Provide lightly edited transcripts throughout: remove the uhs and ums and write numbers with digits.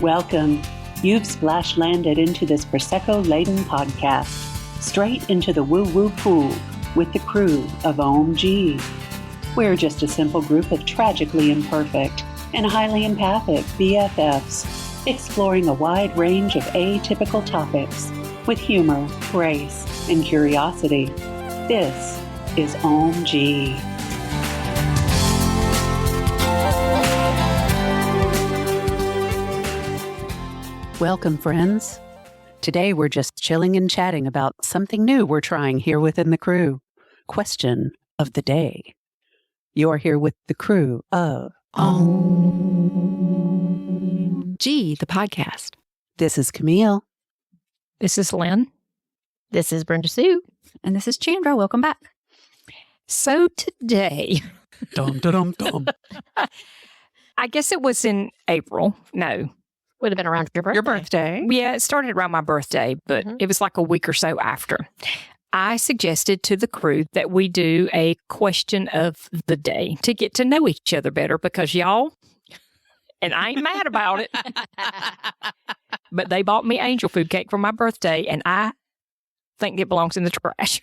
Welcome. You've splash landed into this Prosecco-laden podcast, straight into the woo-woo pool with the crew of Ohm-g. We're just a simple group of tragically imperfect and highly empathic BFFs, exploring a wide range of atypical topics with humor, grace, and curiosity. This is Ohm-g. Welcome, friends. Today we're just chilling and chatting about something new we're trying here within the crew. Question of the day. You're here with the crew of Ohm-g, the podcast. This is Camille. This is Lynn. This is Brenda Sue. And this is Chandra. Welcome back. So today, Dum, dum, dum. I guess it was in April. No. Would have been around your birthday. Your birthday. Yeah, it started around my birthday, but it was like a week or so after. I suggested to the crew that we do a question of the day to get to know each other better because y'all, and I ain't mad about it, but they bought me angel food cake for my birthday, and I think it belongs in the trash.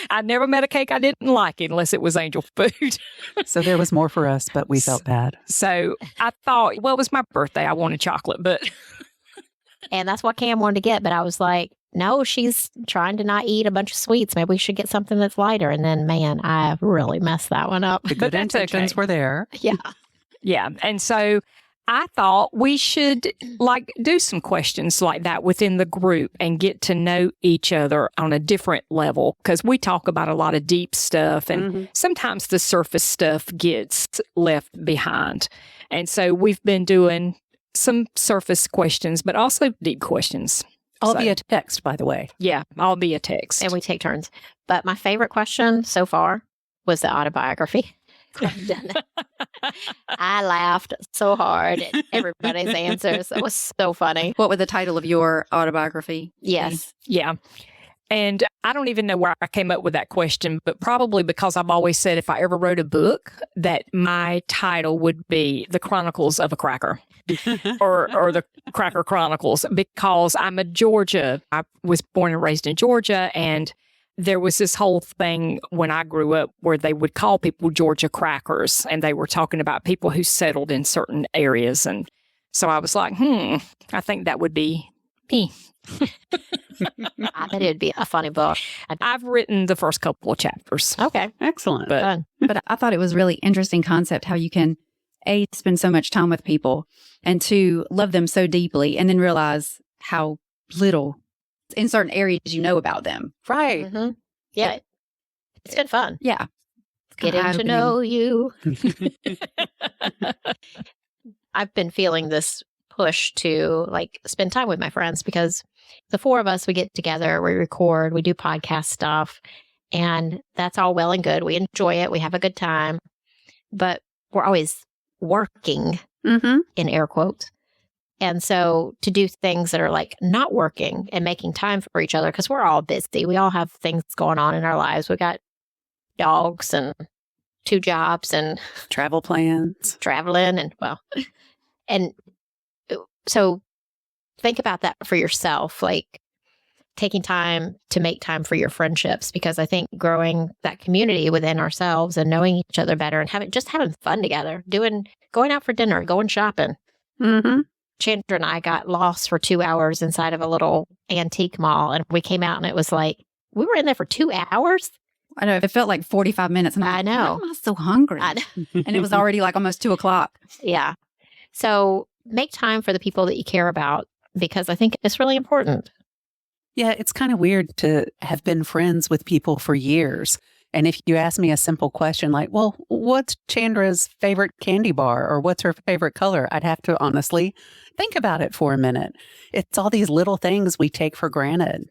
I never met a cake I didn't like unless it was angel food. So there was more for us, but we felt bad. So I thought, well, it was my birthday. I wanted chocolate, but... And that's what Cam wanted to get. But I was like, no, she's trying to not eat a bunch of sweets. Maybe we should get something that's lighter. And then, man, I really messed that one up. The good intentions were there. Yeah. Yeah. And so I thought we should do some questions like that within the group and get to know each other on a different level because we talk about a lot of deep stuff and sometimes the surface stuff gets left behind. And so we've been doing some surface questions, but also deep questions. All via text, by the way. Yeah, all via text. And we take turns. But my favorite question so far was the autobiography. I laughed so hard at everybody's answers. It was so funny. What was the title of your autobiography? Yes. Yeah. And I don't even know where I came up with that question, but probably because I've always said if I ever wrote a book, that my title would be The Chronicles of a Cracker or The Cracker Chronicles, because I'm a Georgia. I was born and raised in Georgia, and there was this whole thing when I grew up where they would call people Georgia crackers, and they were talking about people who settled in certain areas. And so I was like, I think that would be me. I bet it'd be a funny book. I've written the first couple of chapters. Okay. Excellent. But But I thought it was really interesting concept how you can, A, spend so much time with people, and 2, love them so deeply, and then realize how little in certain areas you know about them. Right. Mm-hmm. Yeah. It's been fun. Yeah. Getting to know you. I've been feeling this push to spend time with my friends because the four of us, we get together, we record, we do podcast stuff, and that's all well and good. We enjoy it. We have a good time, but we're always working in air quotes. And so to do things that are not working and making time for each other, because we're all busy. We all have things going on in our lives. We got dogs and 2 jobs and Travel plans. traveling and so think about that for yourself, taking time to make time for your friendships, because I think growing that community within ourselves and knowing each other better and having fun together, going out for dinner, going shopping. Chandra and I got lost for 2 hours inside of a little antique mall, and we came out and it was we were in there for 2 hours. I know. It felt like 45 minutes. And I know. Why am I so hungry? And it was already almost 2:00. Yeah. So make time for the people that you care about, because I think it's really important. Yeah, it's kind of weird to have been friends with people for years. And if you ask me a simple question like, well, what's Chandra's favorite candy bar or what's her favorite color? I'd have to honestly think about it for a minute. It's all these little things we take for granted.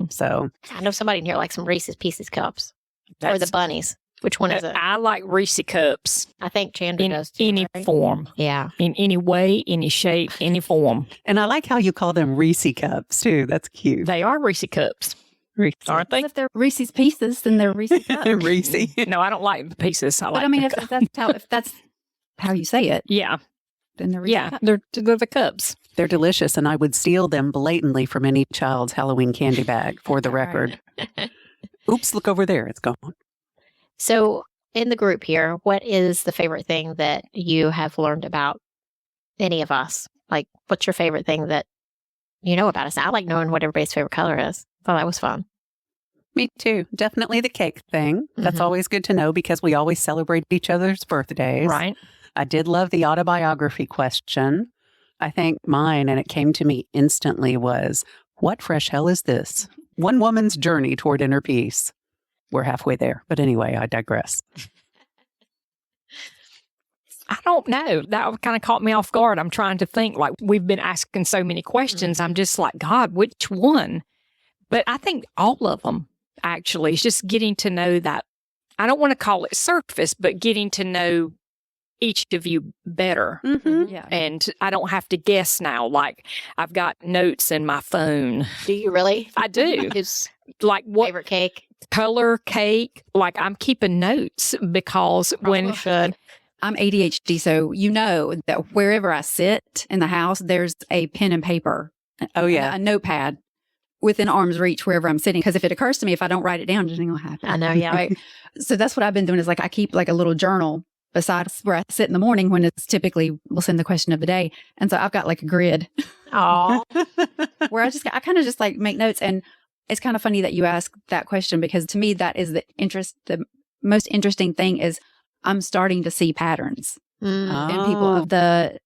So I know somebody in here likes some Reese's Pieces cups or the bunnies. Which one is it? I like Reese cups. I think Chandra in does too, any right? form. Yeah. In any way, any shape, any form. And I like how you call them Reese cups too. That's cute. They are Reese cups, Reese. aren't they? If they're Reese's Pieces, then they're Reese's Cups. Reese. No, I don't like the pieces. I But like I mean, the if that's how you say it. yeah. in the Yeah, they're the Cubs. They're delicious, and I would steal them blatantly from any child's Halloween candy bag, for the Right. record. Oops, look over there. It's gone. So, in the group here, what is the favorite thing that you have learned about any of us? Like, what's your favorite thing that you know about us? I like knowing what everybody's favorite color is. Thought that was fun. Me too. Definitely the cake thing. That's Mhm. always good to know because we always celebrate each other's birthdays. Right. I did love the autobiography question. I think mine, and it came to me instantly, was what fresh hell is this? One woman's journey toward inner peace. We're halfway there. But anyway, I digress. I don't know. That kind of caught me off guard. I'm trying to think, like, we've been asking so many questions. I'm just like, God, which one? But I think all of them, actually. It's just getting to know that. I don't want to call it surface, but getting to know each of you better. Mm-hmm. Yeah. And I don't have to guess now. Like, I've got notes in my phone. Do you really? I do. Whose Like, what favorite cake? color cake? Like, I'm keeping notes because when Probably should. I'm ADHD, so you know that wherever I sit in the house, there's a pen and paper. Oh, yeah. A notepad within arm's reach wherever I'm sitting. Because if it occurs to me, if I don't write it down, it ain't gonna happen. I know, yeah. Right. So that's what I've been doing is like I keep like a little journal beside where I sit in the morning when it's typically we'll send the question of the day. And so I've got like a grid Oh, where I kind of just like make notes. And it's kind of funny that you ask that question because to me that is the most interesting thing is I'm starting to see patterns Mm. in people of the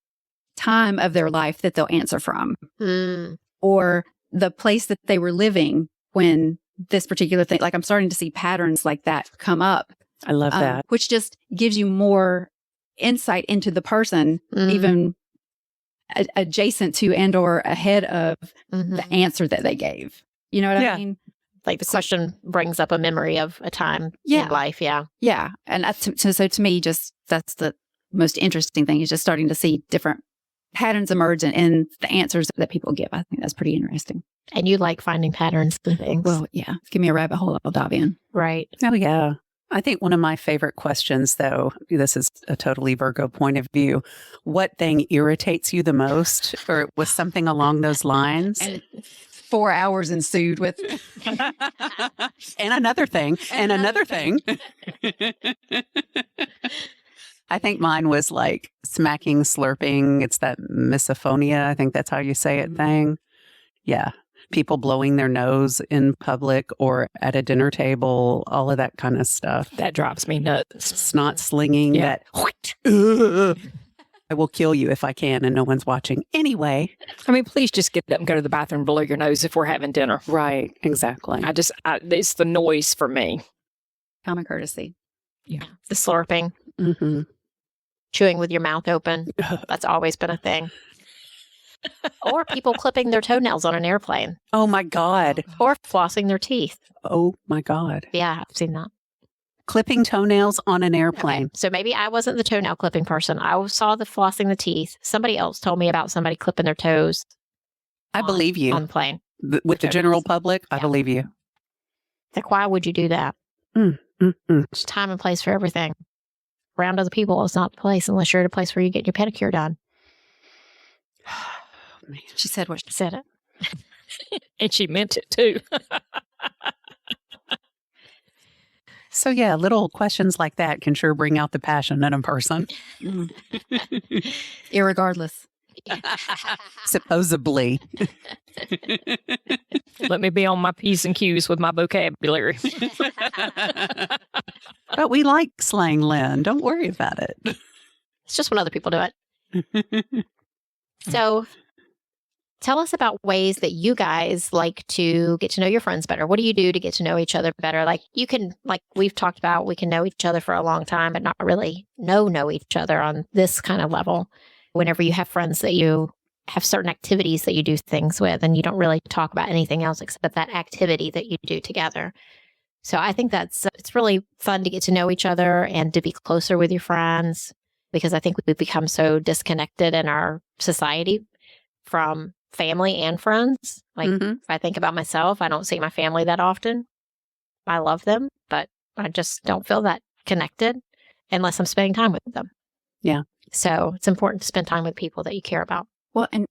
time of their life that they'll answer from Mm. or the place that they were living when this particular thing, like I'm starting to see patterns like that come up, I love that. which just gives you more insight into the person, Mm. even adjacent to and or ahead of Mhm. the answer that they gave. You know what Yeah. I mean? Like the question brings up a memory of a time Yeah. in life. Yeah. Yeah. And so to me, just that's the most interesting thing is just starting to see different patterns emerge in the answers that people give. I think that's pretty interesting. And you like finding patterns and things. Well, yeah. Give me a rabbit hole, I'll dive in. right. Oh, yeah. I think one of my favorite questions, though, this is a totally Virgo point of view. What thing irritates you the most? Or it was something along those lines? And 4 hours ensued with And another thing. And another thing. I think mine was like smacking, slurping. It's that misophonia. I think that's how you say it thing. Yeah. People blowing their nose in public or at a dinner table, all of that kind of stuff. that drives me nuts. Snot slinging, Yeah. that I will kill you if I can and no one's watching. Anyway. I mean, please just get up and go to the bathroom below your nose if we're having dinner. Right. Exactly. It's the noise for me. common courtesy. The slurping, Mm-hmm. chewing with your mouth open. That's always been a thing. Or people clipping their toenails on an airplane Oh, my God. or flossing their teeth. Oh, my God. Yeah, I've seen that. Clipping toenails on an airplane. So maybe I wasn't the toenail clipping person. I saw the flossing the teeth. Somebody else told me about somebody clipping their toes I believe you. on the plane. With the general public, I Yeah. believe you. Like, why would you do that? Mm-mm. There's time and place for everything. Around other people is not the place unless you're at a place where you get your pedicure done. Man. She said what she Said it. And she meant it too. So, yeah, little questions like that can sure bring out the passion in a person. irregardless. Supposedly. Let me be on my P's and Q's with my vocabulary. But we like slang, Lynn. Don't worry about it. It's just when other people do it. So tell us about ways that you guys like to get to know your friends better. What do you do to get to know each other better? Like you can, like we've talked about, we can know each other for a long time, but not really know each other on this kind of level. Whenever you have friends that you have certain activities that you do things with, and you don't really talk about anything else except that activity that you do together. So I think it's really fun to get to know each other and to be closer with your friends, because I think we've become so disconnected in our society from family and friends. Like Mhm. if I think about myself, I don't see my family that often. I love them, but I just don't feel that connected unless I'm spending time with them. Yeah. So it's important to spend time with people that you care about. Well, and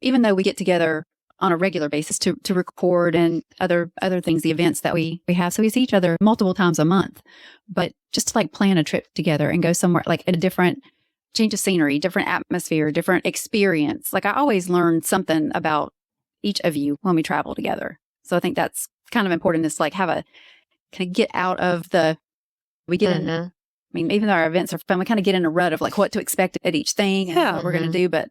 even though we get together on a regular basis to record and other things, the events that we have, so we see each other multiple times a month, but just to like plan a trip together and go somewhere like a different change of scenery, different atmosphere, different experience. Like I always learn something about each of you when we travel together. So I think that's kind of important. Is like have a kind of get out of we get in. I mean, even though our events are fun, we kind of get in a rut of like what to expect at each thing and what we're going to do, but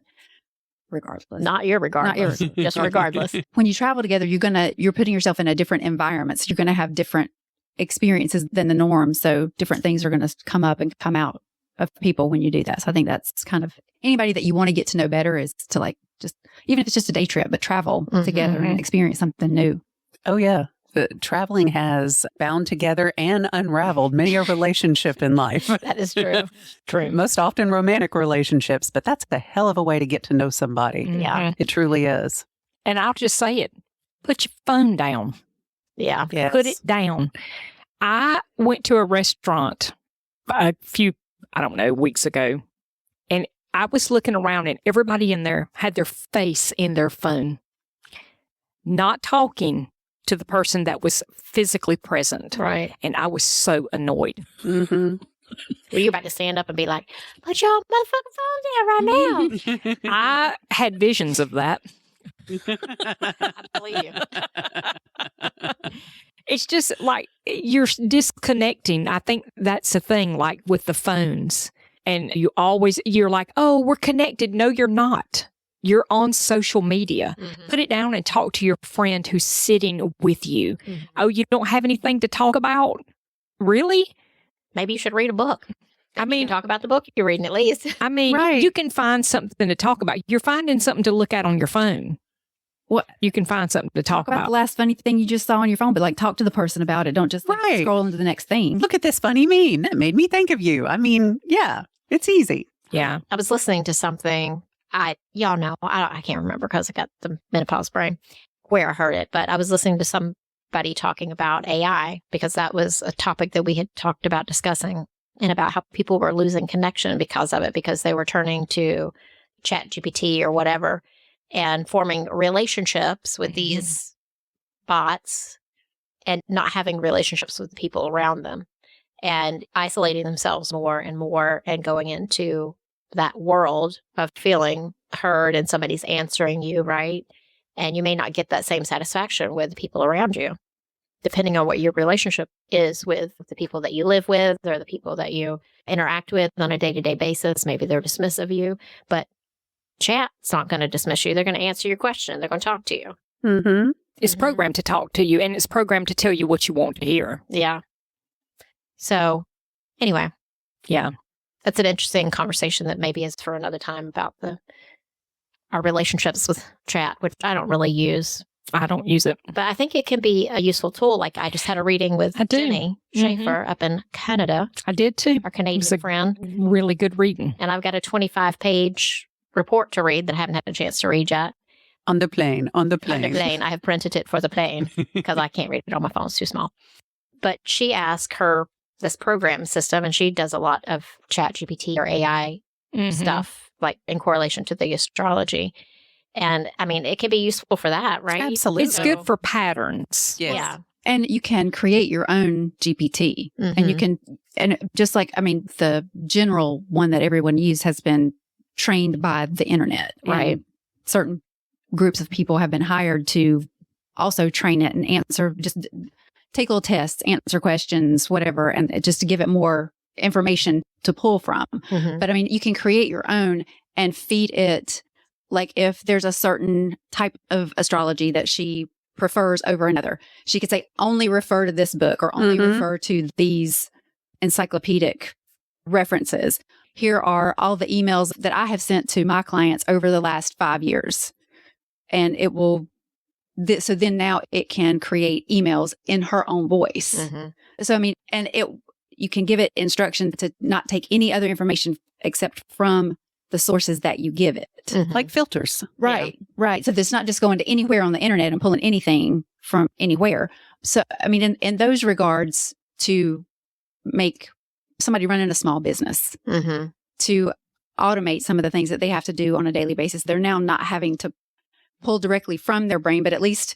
regardless. Not your regardless. Just regardless. When you travel together, you're putting yourself in a different environment. So you're going to have different experiences than the norm. So different things are going to come up and come out of people when you do that. So I think that's kind of anybody that you want to get to know better is to like just, even if it's just a day trip, but travel together and experience something new. Oh, yeah. Traveling has bound together and unraveled many a relationship in life. That is true. True. Most often romantic relationships, but that's a hell of a way to get to know somebody. Yeah. It truly is. And I'll just say it. Put your phone down. Yeah. Yes. Put it down. I went to a restaurant a few, weeks ago, and I was looking around and everybody in there had their face in their phone, not talking to the person that was physically present. Right. And I was so annoyed. Mm-hmm. Were you about to stand up and be like, put your motherfucking phone down right now? I had visions of that. I believe you. It's just like you're disconnecting. I think that's the thing, like with the phones. And you're like, oh, we're connected. No, you're not. You're on social media. Put it down and talk to your friend who's sitting with you. Oh, you don't have anything to talk about? Really? Maybe you should read a book. I mean, you can talk about the book you're reading at least. I mean, Right. You can find something to talk about. You're finding something to look at on your phone. What? You can find something to talk about the last funny thing you just saw on your phone, but like talk to the person about it. Don't just like, Right. scroll into the next thing. Look at this funny meme. That made me think of you. I mean, yeah, it's easy. Yeah. I was listening to something. Y'all know, I can't remember because I got the menopause brain where I heard it, but I was listening to somebody talking about AI because that was a topic that we had talked about discussing and about how people were losing connection because of it, because they were turning to ChatGPT or whatever and forming relationships with these bots and not having relationships with the people around them and isolating themselves more and more and going into that world of feeling heard and somebody's answering you, right? And you may not get that same satisfaction with the people around you, depending on what your relationship is with the people that you live with or the people that you interact with on a day-to-day basis. Maybe they're dismissive of you, but chat's not going to dismiss you. They're going to answer your question. They're going to talk to you. Mm-hmm. It's programmed to talk to you, and it's programmed to tell you what you want to hear. Yeah. So anyway. Yeah. That's an interesting conversation that maybe is for another time about our relationships with chat, which I don't really use. I don't use it. But I think it can be a useful tool. Like I just had a reading with Jenny Schaefer up in Canada. I did too. Our Canadian friend. Really good reading. And I've got a 25-page report to read that I haven't had a chance to read yet. On the plane. On the plane. I have printed it for the plane because I can't read it on my phone. It's too small. But she asked this program system, and she does a lot of ChatGPT or AI stuff, like in correlation to the astrology. And I mean, it can be useful for that, right? Absolutely. It's good for patterns. Yes. Yeah. And you can create your own GPT. And you can, and just like, I mean, the general one that everyone uses has been trained by the internet. Right. And certain groups of people have been hired to also train it and answer, just take little tests, answer questions, whatever, and just to give it more information to pull from. But I mean, you can create your own and feed it. Like if there's a certain type of astrology that she prefers over another, she could say, only refer to this book or only refer to these encyclopedic references. Here are all the emails that I have sent to my clients over the last 5 years. And it will, so then now it can create emails in her own voice. So, I mean, and you can give it instruction to not take any other information except from the sources that you give it. Like filters. Right. Right. So it's not just going to anywhere on the internet and pulling anything from anywhere. So, I mean, in those regards, to make somebody running a small business, to automate some of the things that they have to do on a daily basis. They're now not having to pull directly from their brain, but at least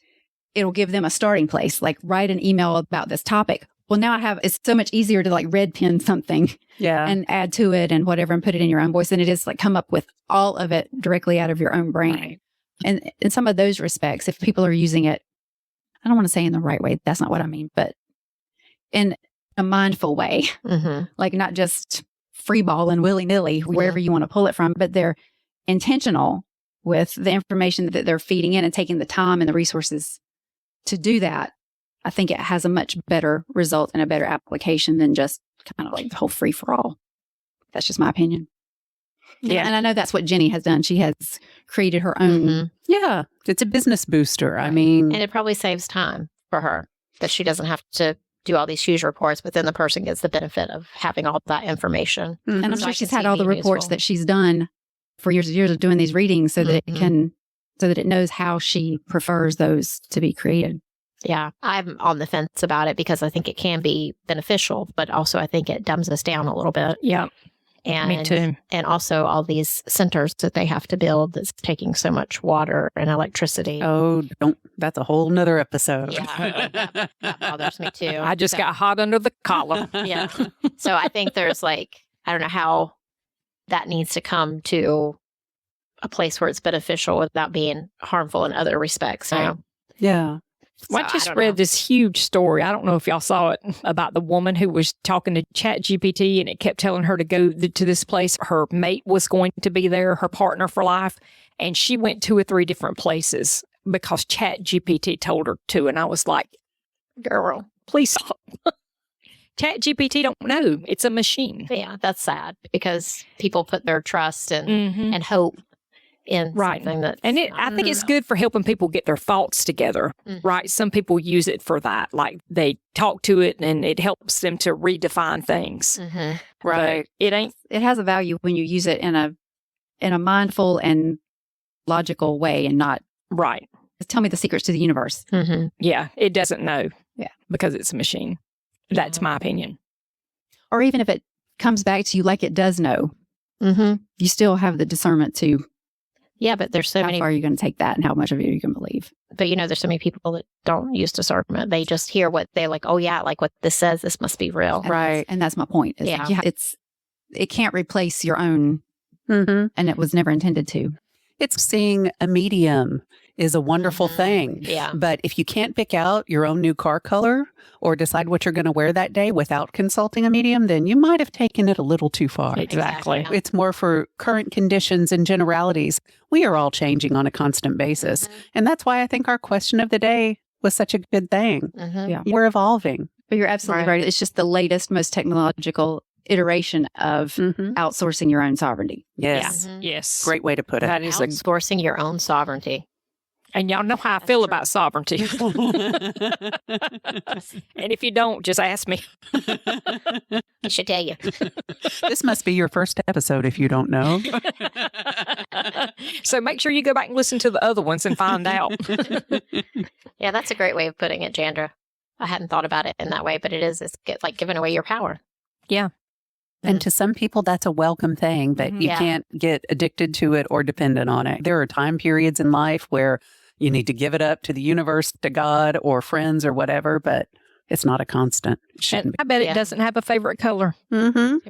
it'll give them a starting place, like write an email about this topic. Well, now it's so much easier to like red pen something and add to it and whatever and put it in your own voice than it is like come up with all of it directly out of your own brain. Right. And in some of those respects, if people are using it, I don't want to say in the right way, that's not what I mean, but in a mindful way, like not just free ball and willy-nilly, wherever you want to pull it from, but they're intentional with the information that they're feeding in and taking the time and the resources to do that. I think it has a much better result and a better application than just kind of like the whole free for all. That's just my opinion. Yeah. And I know that's what Jenny has done. She has created her own. Yeah. It's a business booster. I mean, And it probably saves time for her that she doesn't have to do all these huge reports, but then the person gets the benefit of having all that information. And I'm So sure I she's can had see all the being reports useful. that she's done for years and years of doing these readings so that it can, so that it knows how she prefers those to be created. Yeah, I'm on the fence about it because I think it can be beneficial, but also I think it dumbs us down a little bit. Yeah. And Me too. And also all these centers that they have to build that's taking so much water and electricity. oh, don't. That's a whole nother episode. Yeah, that bothers me too. I just got hot under the collar. Yeah. So I think there's like, I don't know how that needs to come to a place where it's beneficial without being harmful in other respects. You Right. know? Yeah. Well, I So just don't read know. this huge story. I don't know if y'all saw it about the woman who was talking to ChatGPT and it kept telling her to go to this place. Her mate was going to be there, her partner for life. And she went 2 or 3 different places because ChatGPT told her to. And I was like, girl, please stop. ChatGPT don't know. It's a machine. Yeah, that's sad because people put their trust and, Mm-hmm. and hope in Right. something that. And I think it's good for helping people get their thoughts together, right? Some people use it for that. Like they talk to it and it helps them to redefine things. Right. But it ain't, It has a value when you use it in a mindful and logical way and not right. tell me the secrets to the universe. Yeah. It doesn't know. Yeah. Because it's a machine. That's my opinion. Or even if it comes back to you like it does know, you still have the discernment to Yeah, but there's so how many. far you're going to take that and how much of it you can believe. But there's so many people that don't use discernment. They just hear what they like. Oh yeah, like what this says. This must be real. And Right. that's- And that's my point. Is Yeah. it can't replace your own, and it was never intended to. It's seeing a medium is a wonderful thing. Yeah. But if you can't pick out your own new car color or decide what you're going to wear that day without consulting a medium, then you might have taken it a little too far. Exactly. It's more for current conditions and generalities. We are all changing on a constant basis. And that's why I think our question of the day was such a good thing. Yeah. We're evolving. But you're absolutely Right. right. It's just the latest, most technological iteration of outsourcing your own sovereignty. Yes. Yes. Great way to put it. That is Outsourcing your own sovereignty. and y'all know how I feel about sovereignty. And if you don't, just ask me. I should tell you. This must be your first episode if you don't know. So make sure you go back and listen to the other ones and find out. Yeah, that's a great way of putting it, Jandra. I hadn't thought about it in that way, but it's like giving away your power. Yeah. And to some people, that's a welcome thing, but you Yeah. can't get addicted to it or dependent on it. There are time periods in life where you need to give it up to the universe, to God, or friends, or whatever, but it's not a constant. It shouldn't And I bet Yeah. it doesn't have a favorite color be. Mm-hmm.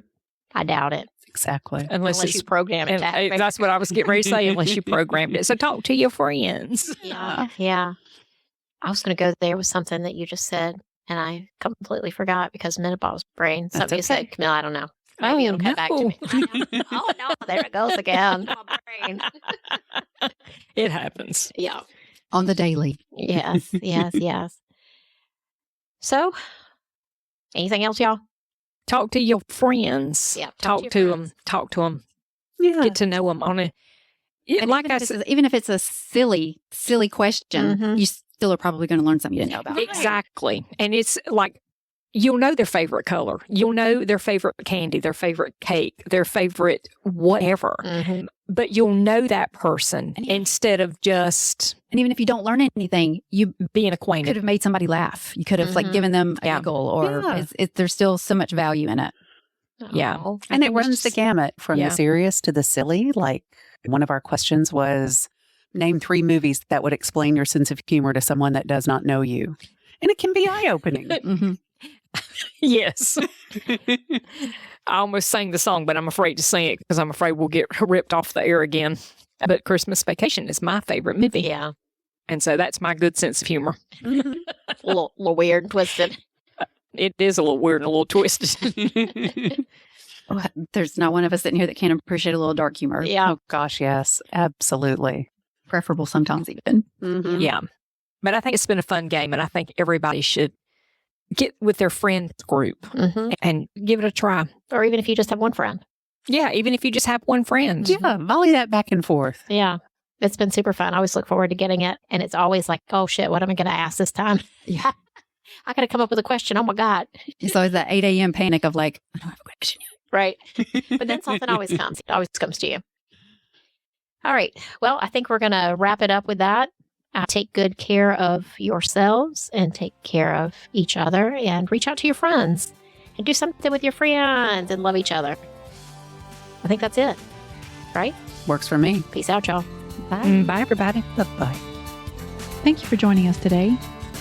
I doubt it. Exactly. unless Unless it's you program it. and to have that's what I was getting ready to say, unless you programmed it. So talk to your friends. Yeah. Yeah. I was going to go there with something that you just said, and I completely forgot because menopause brain. That's Something you okay. said, Camille, I don't know. Maybe it'll come back to me. Oh, no. There it goes again. My brain. It happens. Yeah. On the daily. Yes. Yes. Yes. So, anything else, y'all? Talk to your friends. Yeah, Talk to them. Talk to them. Yeah. Get to know them on a. And Like even I if it's said, even if it's a silly question, Mhm. you still are probably going to learn something you didn't know about. exactly. And it's like, you'll know their favorite color. You'll know their favorite candy, their favorite cake, their favorite whatever. Mm-hmm. But you'll know that person instead of just And even if you don't learn anything, you being could acquainted. have made somebody laugh. You could have like Mhm. given them a Yeah. giggle, or Yeah. there's still so much value in it. Yeah. Oh, I And it think we runs the just- gamut from Yeah. the serious to the silly. Like one of our questions was name 3 movies that would explain your sense of humor to someone that does not know you. And it can be eye-opening. Mhm. Yes. I almost sang the song, but I'm afraid to sing it because I'm afraid we'll get ripped off the air again. But Christmas Vacation is my favorite movie. yeah. And so that's my good sense of humor. A little weird and twisted. It is a little weird and a little twisted. Oh, there's not one of us sitting here that can't appreciate a little dark humor. Yeah. Oh, gosh, yes. Absolutely. Preferable sometimes even. Mhm. Yeah. But I think it's been a fun game, and I think everybody should get with their friend group hmm and give it a try. Or even if you just have one friend. Yeah, even if you just have one friend. Yeah, volley that back and forth. Yeah. It's been super fun. I always look forward to getting it. And it's always like, oh shit, what am I going to ask this time? Yeah. I got to come up with a question. Oh my God. It's always that 8 a.m. panic of like, I don't have a question yet. Right. But then something always comes. It always comes to you. All right. Well, I think we're going to wrap it up with that. Take good care of yourselves and take care of each other and reach out to your friends and do something with your friends and love each other. I think that's it. Right? Works for me. Peace out, y'all. Bye. Bye, everybody. Bye-bye. Thank you for joining us today.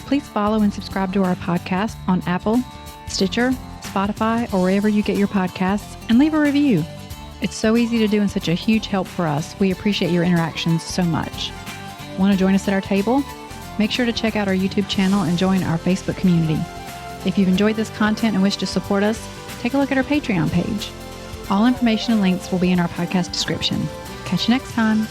Please follow and subscribe to our podcast on Apple, Stitcher, Spotify, or wherever you get your podcasts, and leave a review. It's so easy to do and such a huge help for us. We appreciate your interactions so much. Want to join us at our table? Make sure to check out our YouTube channel and join our Facebook community. If you've enjoyed this content and wish to support us, take a look at our Patreon page. All information and links will be in our podcast description. Catch you next time.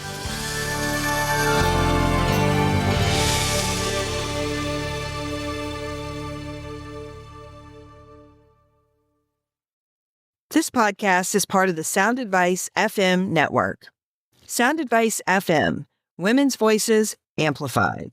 This podcast is part of the Sound Advice FM network. Sound Advice FM, women's voices amplified.